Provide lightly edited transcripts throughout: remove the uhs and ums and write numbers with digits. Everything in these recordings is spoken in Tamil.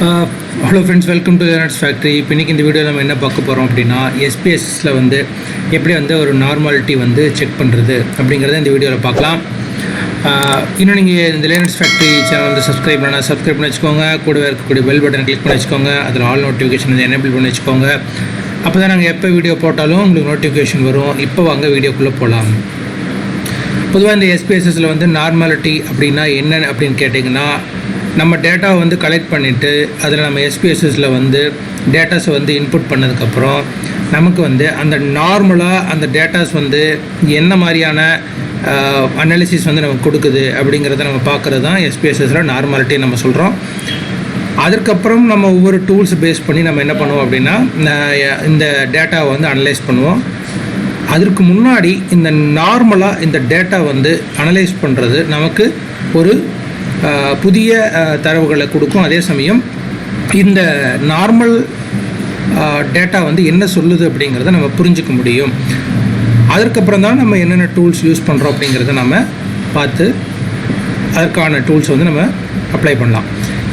Hello friends, welcome to learners factory. இப்போ இன்றைக்கி இந்த வீடியோவில் நம்ம என்ன பார்க்க போகிறோம் அப்படின்னா, SPSSல வந்து எப்படி வந்து ஒரு நார்மாலிட்டி வந்து செக் பண்ணுறது அப்படிங்கிறத இந்த வீடியோவில் பார்க்கலாம். இன்னும் நீங்கள் இந்த லேர்னர்ஸ் ஃபேக்ட்ரி சேனல் வந்து சப்ஸ்கிரைப் பண்ணி வச்சுக்கோங்க. கூடவே இருக்கக்கூடிய பெல் பட்டனை கிளிக் பண்ணி வச்சுக்கோங்க. அதில் ஆல் நோட்டிஃபிகேஷன் வந்து எனேபிள் பண்ணி வச்சுக்கோங்க. அப்போ தான் நாங்கள் எப்போ வீடியோ போட்டாலும் உங்களுக்கு நோட்டிஃபிகேஷன் வரும். இப்போ வாங்க வீடியோக்குள்ளே போகலாம். பொதுவாக இந்த SPSSல வந்து நார்மாலிட்டி அப்படின்னா என்ன அப்படின்னு கேட்டிங்கன்னா, நம்ம டேட்டாவை வந்து கலெக்ட் பண்ணிவிட்டு அதில் நம்ம SPSSல வந்து டேட்டாஸை வந்து இன்புட் பண்ணதுக்கப்புறம் நமக்கு வந்து அந்த நார்மலாக அந்த டேட்டாஸ் வந்து என்ன மாதிரியான அனாலிசிஸ் வந்து நமக்கு கொடுக்குது அப்படிங்கிறத நம்ம பார்க்குறது தான் SPSSல நார்மாலிட்டி நம்ம சொல்கிறோம். அதுக்கப்புறம் நம்ம ஒவ்வொரு டூல்ஸ் பேஸ் பண்ணி நம்ம என்ன பண்ணுவோம் அப்படின்னா, இந்த டேட்டாவை வந்து அனலைஸ் பண்ணுவோம். அதற்கு முன்னாடி இந்த நார்மலாக இந்த டேட்டா வந்து அனலைஸ் பண்ணுறது நமக்கு ஒரு புதிய தரவுகளை கொடுக்கும். அதே சமயம் இந்த நார்மல் டேட்டா வந்து என்ன சொல்லுது அப்படிங்கிறத நம்ம புரிஞ்சிக்க முடியும். அதற்கப்புறம் தான் நம்ம என்னென்ன டூல்ஸ் யூஸ் பண்ணுறோம் அப்படிங்கிறத நம்ம பார்த்து அதற்கான டூல்ஸ் வந்து நம்ம அப்ளை பண்ணலாம்.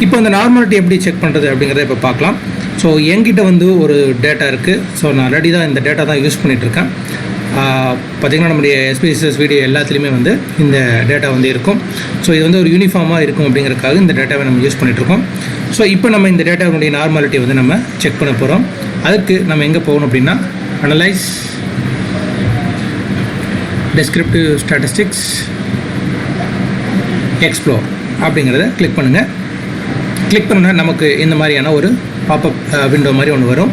இப்போ இந்த நார்மாலிட்டி எப்படி செக் பண்ணுறது அப்படிங்கிறத இப்போ பார்க்கலாம். ஸோ என்கிட்ட வந்து ஒரு டேட்டா இருக்குது. ஸோ நான் ஆல்ரெடி தான் இந்த டேட்டா தான் யூஸ் பண்ணிகிட்ருக்கேன். பார்த்திங்கன்னா நம்முடைய SPSS வீடியோ எல்லாத்துலேயுமே வந்து இந்த டேட்டா வந்து இருக்கும். ஸோ இது வந்து ஒரு யூனிஃபார்மாக இருக்கும் அப்படிங்கிறதுக்காக இந்த டேட்டாவை நம்ம யூஸ் பண்ணிகிட்ருக்கோம். ஸோ இப்போ நம்ம இந்த டேட்டாவுடைய நார்மாலிட்டி வந்து நம்ம செக் பண்ண போகிறோம். அதுக்கு நம்ம எங்கே போகணும் அப்படின்னா, அனலைஸ், டெஸ்கிரிப்டிவ் ஸ்டாட்டிஸ்டிக்ஸ், எக்ஸ்ப்ளோர் அப்படிங்கிறத கிளிக் பண்ணுங்கள். கிளிக் பண்ணால் நமக்கு இந்த மாதிரியான ஒரு பாப்அப் விண்டோ மாதிரி ஒன்று வரும்.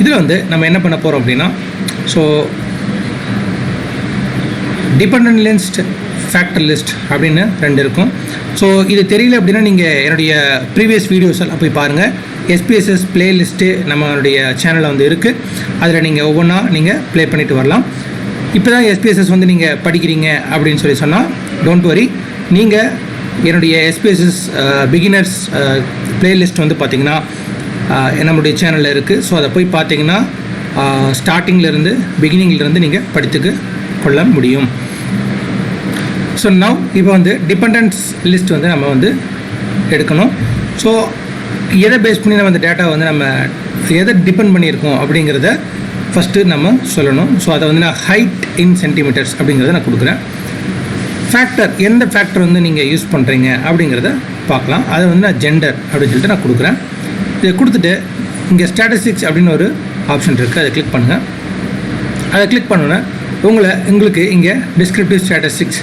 இதில் வந்து நம்ம என்ன பண்ண போகிறோம் அப்படின்னா, so dependent list, factor list அப்படின்னு ரெண்டு இருக்கும். ஸோ இது தெரியல அப்படின்னா நீங்கள் என்னுடைய ப்ரீவியஸ் வீடியோஸ் எல்லாம் போய் பாருங்கள். SPSS பிளேலிஸ்ட்டு நம்மளுடைய சேனலில் வந்து இருக்குது. அதில் நீங்கள் ஒவ்வொன்றா நீங்கள் ப்ளே பண்ணிவிட்டு வரலாம். இப்போ தான் SPSS வந்து நீங்கள் படிக்கிறீங்க அப்படின்னு சொன்னால் டோன்ட் வரி. நீங்கள் என்னுடைய SPSS பிகினர்ஸ் பிளேலிஸ்ட் வந்து பார்த்திங்கன்னா நம்மளுடைய சேனலில் இருக்குது. ஸோ அதை போய் பார்த்தீங்கன்னா ஸ்டார்டிங்லேருந்து பிகினிங்லேருந்து நீங்கள் படித்துக்கு கொள்ள முடியும். ஸோ நவ் இப்போ வந்து டிபெண்டன்ஸ் லிஸ்ட் வந்து நம்ம வந்து எடுக்கணும். ஸோ எதை பேஸ் பண்ணி நம்ம இந்த டேட்டா வந்து நம்ம எதை டிபெண்ட் பண்ணியிருக்கோம் அப்படிங்கிறத ஃபஸ்ட்டு நம்ம சொல்லணும். ஸோ அதை வந்து நான் ஹைட் இன் சென்டிமீட்டர்ஸ் அப்படிங்கிறத நான் கொடுக்குறேன். ஃபேக்டர், எந்த ஃபேக்டர் வந்து நீங்கள் யூஸ் பண்ணுறீங்க அப்படிங்கிறத பார்க்கலாம். அதை வந்து நான் ஜெண்டர் அப்படின்னு சொல்லிட்டு நான் கொடுக்குறேன். இதை கொடுத்துட்டு இங்கே ஸ்டாட்டிஸ்டிக்ஸ் அப்படின்னு ஒரு ஆப்ஷன் இருக்குது. அதை கிளிக் பண்ணுங்கள். அதை கிளிக் பண்ணோன்னே உங்களுக்கு இங்கே descriptive statistics,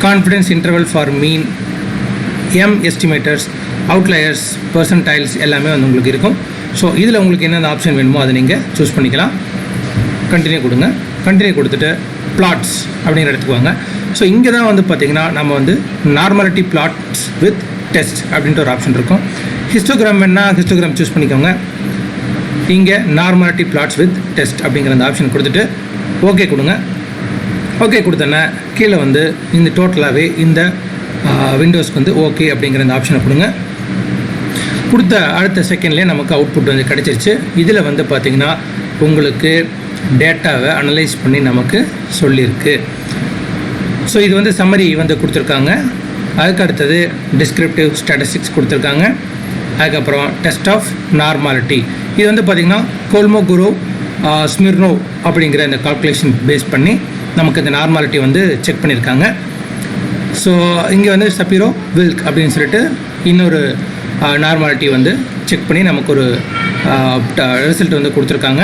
confidence interval for mean, estimators, outliers, percentiles எல்லாமே வந்து உங்களுக்கு இருக்கும். ஸோ இதில் உங்களுக்கு என்னென்ன ஆப்ஷன் வேணுமோ அதை நீங்கள் சூஸ் பண்ணிக்கலாம். கண்டினியூ கொடுங்க. கண்டினியூ கொடுத்துட்டு பிளாட்ஸ் அப்படிங்கிற எடுத்துக்குவாங்க. ஸோ இங்கே தான் வந்து பார்த்திங்கன்னா நம்ம வந்து நார்மாலிட்டி பிளாட்ஸ் வித் டெஸ்ட் அப்படின்ட்டு ஒரு ஆப்ஷன் இருக்கும். ஹிஸ்டோகிராம் வேணால் ஹிஸ்டோகிராம் சூஸ் பண்ணிக்கோங்க. இங்கே நார்மாலிட்டி பிளாட்ஸ் வித் டெஸ்ட் அப்படிங்கிற அந்த ஆப்ஷன் கொடுத்துட்டு ஓகே கொடுங்க. ஓகே கொடுத்தோன்னே கீழே வந்து இந்த டோட்டலாகவே இந்த விண்டோஸ்க்கு வந்து ஓகே அப்படிங்கிற அந்த ஆப்ஷனை கொடுங்க. கொடுத்த அடுத்த செகண்ட்லேயே நமக்கு அவுட்புட் வந்து கிடச்சிருச்சு. இதில் வந்து பார்த்திங்கன்னா உங்களுக்கு டேட்டாவை அனலைஸ் பண்ணி நமக்கு சொல்லியிருக்கு. ஸோ இது வந்து சம்மரி வந்து கொடுத்துருக்காங்க. அதுக்கு அடுத்தது டிஸ்கிரிப்டிவ் ஸ்டாட்டிஸ்டிக்ஸ் கொடுத்துருக்காங்க. அதுக்கப்புறம் டெஸ்ட் ஆஃப் நார்மாலிட்டி, இது வந்து பார்த்திங்கன்னா கோல்மோகுரோவ் ஸ்மிர்னோவ் அப்படிங்கிற இந்த கால்குலேஷன் பேஸ் பண்ணி நமக்கு இந்த நார்மாலிட்டி வந்து செக் பண்ணியிருக்காங்க. ஸோ இங்கே வந்து சப்பீரோ வில்க் அப்படின்னு சொல்லிட்டு இன்னொரு நார்மாலிட்டி வந்து செக் பண்ணி நமக்கு ஒரு ரிசல்ட் வந்து கொடுத்துருக்காங்க.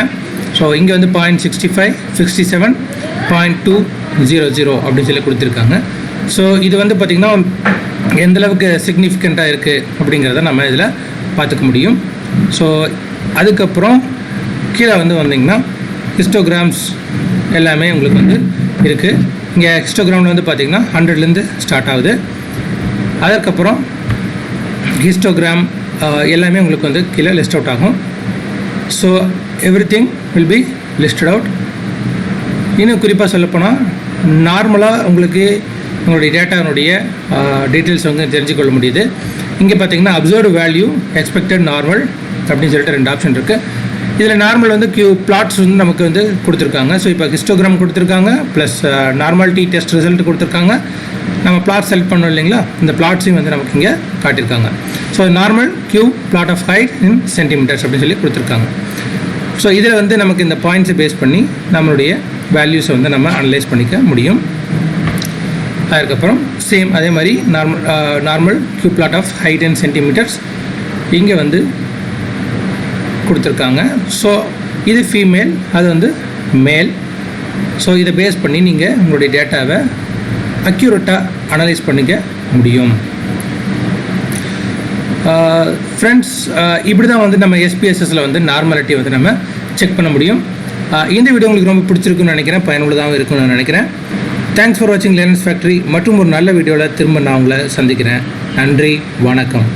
ஸோ இங்கே வந்து 0.65, 67, 0.200 அப்படின்னு சொல்லி கொடுத்துருக்காங்க. ஸோ இது வந்து பார்த்திங்கன்னா எந்தளவுக்கு சிக்னிஃபிகண்ட்டாக இருக்குது அப்படிங்கிறத நம்ம இதில் பார்த்துக்க முடியும். ஸோ அதுக்கப்புறம் கீழே வந்து வந்திங்கன்னா ஹிஸ்டோகிராம்ஸ் எல்லாமே உங்களுக்கு வந்து இருக்குது. இங்கே ஹிஸ்டோகிராமில் வந்து பார்த்திங்கன்னா 100லேருந்து ஸ்டார்ட் ஆகுது. அதற்கப்புறம் ஹிஸ்டோகிராம் எல்லாமே உங்களுக்கு வந்து கீழே லிஸ்ட் அவுட் ஆகும். So every thing will be listed out. இன்னும் குறிப்பாக சொல்லப்போனால் நார்மலாக உங்களுக்கு உங்களுடைய டேட்டாவுடைய டீட்டெயில்ஸ் வந்து தெரிஞ்சுக்கொள்ள முடியுது. இங்கே பார்த்திங்கன்னா அப்சர்வ்டு வேல்யூ, எக்ஸ்பெக்டட் நார்மல் அப்படின்னு சொல்லிட்டு ரெண்டு ஆப்ஷன் இருக்குது. இதில் நார்மல் வந்து பிளாட்ஸ் வந்து நமக்கு வந்து கொடுத்துருக்காங்க. ஸோ இப்போ ஹிஸ்டோகிராம் கொடுத்துருக்காங்க, ப்ளஸ் நார்மாலிட்டி டெஸ்ட் ரிசல்ட் கொடுத்துருக்காங்க, நம்ம பிளாட் செலக்ட் பண்ணோம் இல்லைங்களா, இந்த பிளாட்ஸையும் வந்து நமக்கு இங்கே காட்டியிருக்காங்க. So normal cube plot of height in centimetres அப்படின்னு சொல்லி கொடுத்துருக்காங்க. ஸோ இதில் வந்து நமக்கு இந்த பாயிண்ட்ஸை பேஸ் பண்ணி நம்மளுடைய வேல்யூஸை வந்து நம்ம அனலைஸ் பண்ணிக்க முடியும். அதுக்கப்புறம் சேம் அதே மாதிரி normal cube plot of height in centimetres இங்கே வந்து கொடுத்துருக்காங்க. ஸோ இது ஃபீமேல், அது வந்து மேல். ஸோ இதை பேஸ் பண்ணி நீங்கள் உங்களுடைய டேட்டாவை அக்யூரேட்டாக அனலைஸ் பண்ணிக்க முடியும். ஃப்ரெண்ட்ஸ், இப்படி தான் வந்து நம்ம SPSSல வந்து நார்மாலிட்டி வந்து நம்ம செக் பண்ண முடியும். இந்த வீடியோ உங்களுக்கு ரொம்ப பிடிச்சிருக்குன்னு நினைக்கிறேன், பயனுள்ளதாக இருக்குன்னு நான் நினைக்கிறேன். தேங்க்ஸ் ஃபார் வாட்சிங் லேர்னர்ஸ் ஃபேக்ட்ரி. மற்றும் ஒரு நல்ல வீடியோவில் திரும்ப நான் உங்களை சந்திக்கிறேன். நன்றி, வணக்கம்.